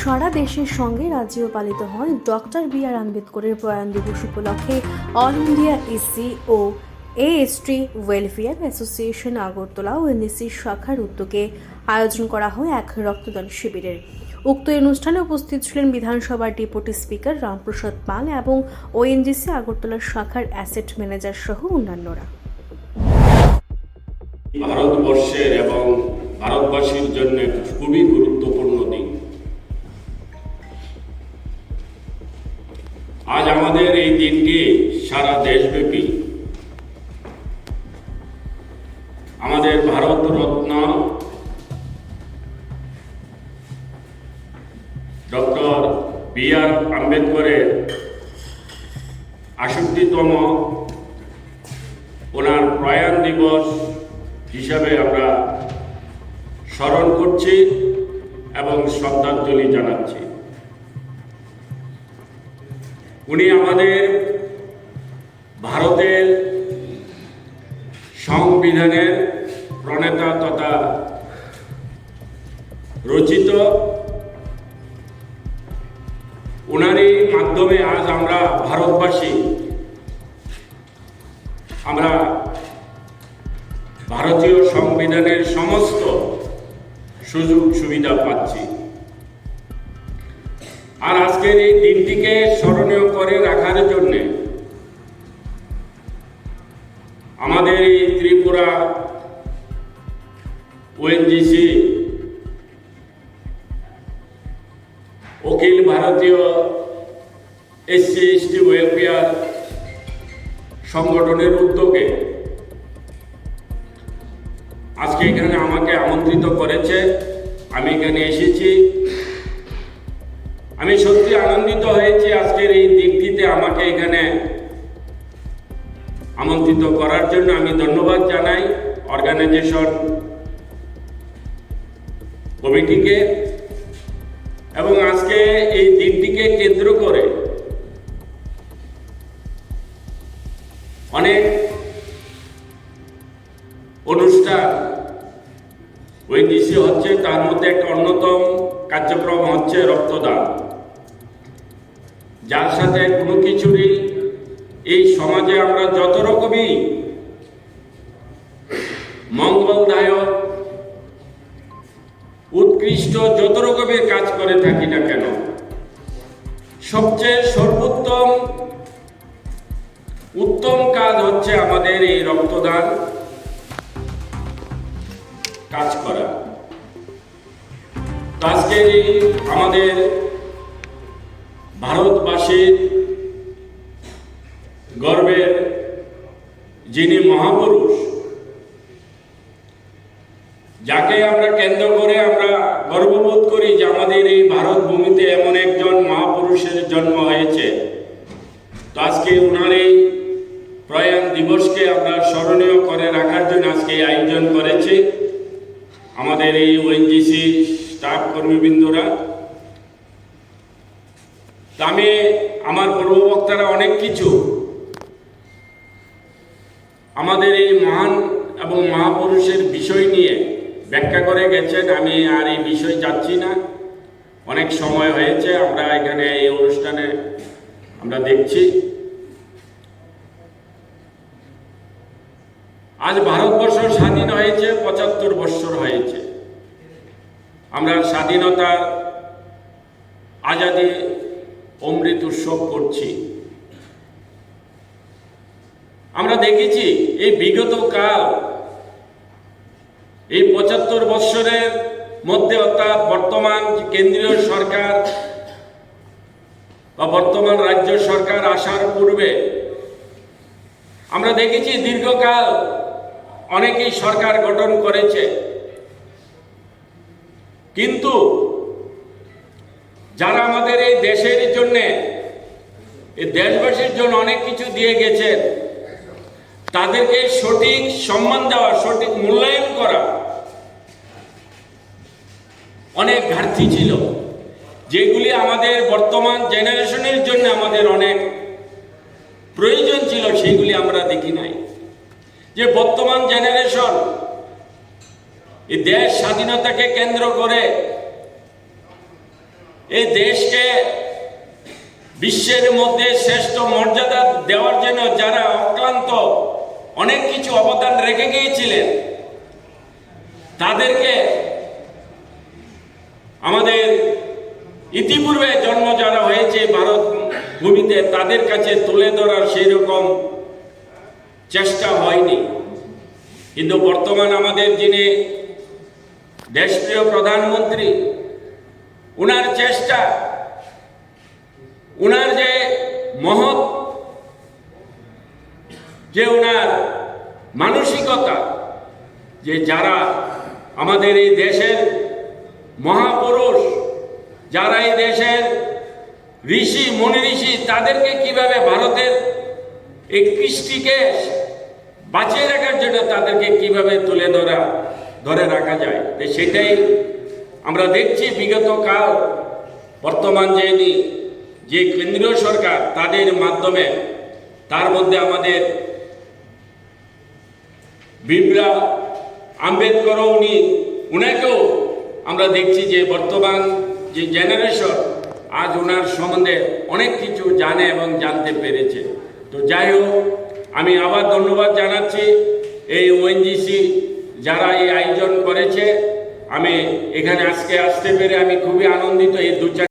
সারা দেশের সঙ্গে রাজ্যেও পালিত হয় ডক্টর বি.আর. আম্বেদকরের প্রয়াণ দিবস উপলক্ষে অল ইন্ডিয়া এসসি ও এএসটি ওয়েলফেয়ার অ্যাসোসিয়েশন আগরতলা ও এনএসসির শাখার উদ্যোগে আয়োজন করা হয় এক রক্তদান শিবিরের। উক্ত অনুষ্ঠানে উপস্থিত ছিলেন বিধানসভার ডেপুটি স্পিকার রামপ্রসাদ পাল এবং ওএনজিসি আগরতলা শাখার অ্যাসেট ম্যানেজার সহ অন্যান্যরা। ভারতবর্ষের এবং ভারতবাসীর জন্য খুবই গুরুত্বপূর্ণ দিন। আজ আমাদের এই দিনটি সারা দেশব্যাপী আমাদের ভারত রত্ন ডক্টর বি.আর. আম্বেদকরের ৬৮তম ওনার প্রয়াণ দিবস হিসাবে আমরা স্মরণ করছি এবং শ্রদ্ধাঞ্জলি জানাচ্ছি। উনি আমাদের ভারতের সংবিধানের প্রণেতা তথা রচিত। ওনারই মাধ্যমে আজ আমরা ভারতবাসী আমরা ভারতীয় সংবিধানের সমস্ত সুযোগ সুবিধা পাচ্ছি। আর আজকের এই দিনটিকে স্মরণীয় করে রাখার জন্য আমাদের এই ত্রিপুরা ওএনজিসি অখিল ভারতীয় এসসি এসটি ওয়েলফেয়ার সংগঠনের উদ্যোগে আজকে এখানে আমাকে আমন্ত্রিত করেছে, আমি এখানে এসেছি। আমি সত্যি আনন্দিত হয়েছি আজকের এই দিনটিতে আমাকে এখানে আমন্ত্রিত করার জন্য। আমি ধন্যবাদ জানাই অর্গানাইজেশন কমিটিকে। এবং আজকে এই দিনটিকে কেন্দ্র করে অনেক অনুষ্ঠান ওএনজিসি হচ্ছে, তার মধ্যে একটা অন্যতম কার্যক্রম হচ্ছে রক্তদান, যার সাথে কোনো কিছুরই এই সমাজে আমরা যত রকমই মঙ্গলদায়ক উৎকৃষ্ট যত রকমের কাজ করে থাকি না কেন, সবচেয়ে সর্বোত্তম উত্তম কাজ হচ্ছে আমাদের এই রক্তদান কাজ করা। আজকের এই আমাদের ভারতবাসীর গর্বের যিনি মহাপুরুষ, যাকে আমরা কেন্দ্র করে আমরা গর্ববোধ করি যে আমাদের এই ভারত ভূমিতে এমন একজন মহাপুরুষের জন্ম হয়েছে। তো আজকে ওনার এই প্রয়াণ দিবসকে আমরা স্মরণীয় করে রাখার জন্য আজকে এই আয়োজন করেছি আমাদের এই ওএনজিসি স্টাফ কর্মীবৃন্দরা। আমি আমার পূর্ববক্তারা অনেক কিছু আমাদের এই মহান এবং মহাপুরুষের বিষয় নিয়ে ব্যাখ্যা করে গেছেন। আমি আর এই বিষয় যাচ্ছি না, অনেক সময় হয়েছে, আমরা এখানে এই অনুষ্ঠানে আমরা দেখছি। আজ ভারতবর্ষ স্বাধীন হয়েছে ৭৫ বৎসর হয়েছে। আমরা স্বাধীনতার আজাদী অমৃত উৎসব করছি। আমরা দেখেছি এই বিগত কাল, এই ৭৫ বৎসরের মধ্যে, অর্থাৎ বর্তমান কেন্দ্রীয় সরকার বা বর্তমান রাজ্য সরকার আসার পূর্বে আমরা দেখেছি দীর্ঘকাল অনেকেই সরকার গঠন করেছে, কিন্তু যারা আমাদের এই দেশের জন্য, এই দেশবাসীর জন্য অনেক কিছু দিয়ে গেছেন, তাদেরকে সঠিক সম্মান দেওয়া, সঠিক মূল্যায়ন করা অনেক ঘাটতি ছিল, যেগুলি আমাদের বর্তমান জেনারেশনের জন্য আমাদের অনেক প্রয়োজন ছিল, সেইগুলি আমরা দেখি নাই। যে বর্তমান জেনারেশন এই দেশ স্বাধীনতাকে কেন্দ্র করে এই দেশকে বিশ্বের মধ্যে শ্রেষ্ঠ মর্যাদা দেওয়ার জন্য যারা অক্লান্ত অনেক কিছু অবদান রেখে গিয়েছিলেন, তাদেরকে আমাদের ইতিপূর্বে জন্ম যারা হয়েছে ভারত ভূমিতে তাদের কাছে তুলে ধরার সেই রকম চেষ্টা হয়নি। কিন্তু বর্তমান আমাদের যিনি দেশপ্রিয় প্রধানমন্ত্রী, উনার চেষ্টা, উনার যে মহৎ যে উনার মানসিকতা, যে যারা আমাদের এই দেশের মহাপুরুষ, যারা এই দেশের ঋষি মনি ঋষি, তাদেরকে কিভাবে ভারতের এই কৃষ্টিকে বাঁচিয়ে রাখার জন্য তাদেরকে কিভাবে তুলে ধরে রাখা যায়, তো সেটাই আমরা দেখছি বিগত কাল। বর্তমান যে কেন্দ্রীয় সরকার তাদের মাধ্যমে, তার মধ্যে আমাদের ভীমরাও আম্বেদকরও উনাকেও আমরা দেখছি যে বর্তমান যে জেনারেশন আজ ওনার সম্বন্ধে অনেক কিছু জানে এবং জানতে পেরেছে। তো যাই হোক, আমি আবার ধন্যবাদ জানাচ্ছি এই ওএনজিসি যারা এই আয়োজন করেছে। আমি এখানে আজকে আসতে পেরে আমি খুবই আনন্দিত। এই 2-4